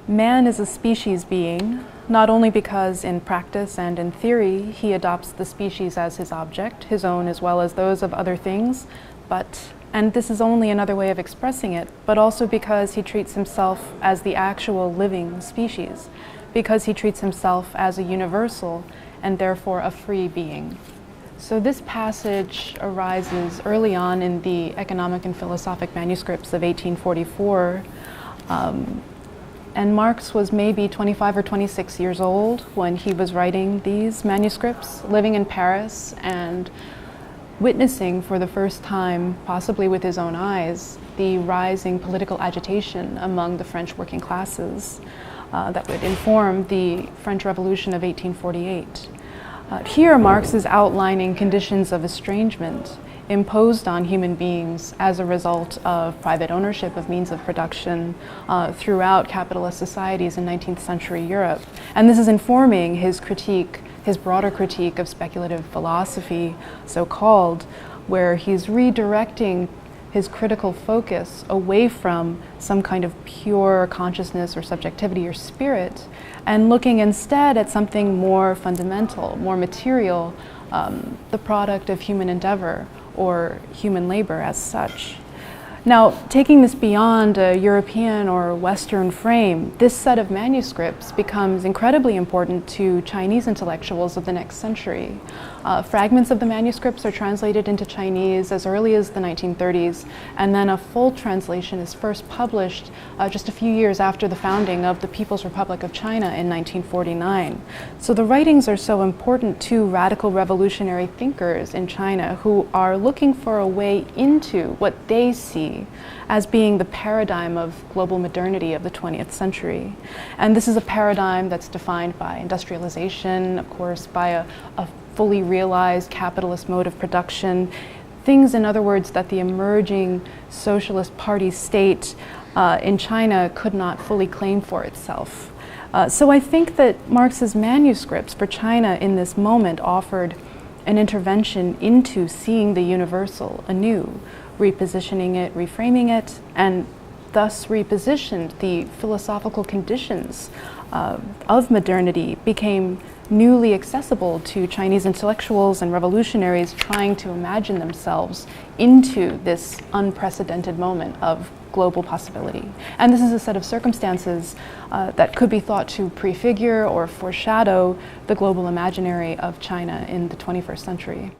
Man is a species being, not only because in practice and in theory he adopts the species as his object, his own as well as those of other things, but, and this is only another way of expressing it, but also because he treats himself as the actual living species, because he treats himself as a universal and therefore a free being. So this passage arises early on in the Economic and Philosophic Manuscripts of 1844. And Marx was maybe 25 or 26 years old when he was writing these manuscripts, living in Paris and witnessing for the first time, possibly with his own eyes, the rising political agitation among the French working classes that would inform the French Revolution of 1848. Here, Marx is outlining conditions of estrangement imposed on human beings as a result of private ownership of means of production throughout capitalist societies in 19th century Europe. And this is informing his critique, his broader critique of speculative philosophy, so-called, where he's redirecting his critical focus away from some kind of pure consciousness or subjectivity or spirit, and looking instead at something more fundamental, more material, the product of human endeavor or human labor as such. Now, taking this beyond a European or Western frame, this set of manuscripts becomes incredibly important to Chinese intellectuals of the next century. Fragments of the manuscripts are translated into Chinese as early as the 1930s, and then a full translation is first published just a few years after the founding of the People's Republic of China in 1949. So the writings are so important to radical revolutionary thinkers in China who are looking for a way into what they see as being the paradigm of global modernity of the 20th century. And this is a paradigm that's defined by industrialization, of course, by a fully realized capitalist mode of production, things, in other words, that the emerging socialist party state in China could not fully claim for itself. So I think that Marx's manuscripts for China in this moment offered an intervention into seeing the universal anew, repositioning it, reframing it, and thus repositioned the philosophical conditions of modernity, became newly accessible to Chinese intellectuals and revolutionaries trying to imagine themselves into this unprecedented moment of global possibility. And this is a set of circumstances that could be thought to prefigure or foreshadow the global imaginary of China in the 21st century.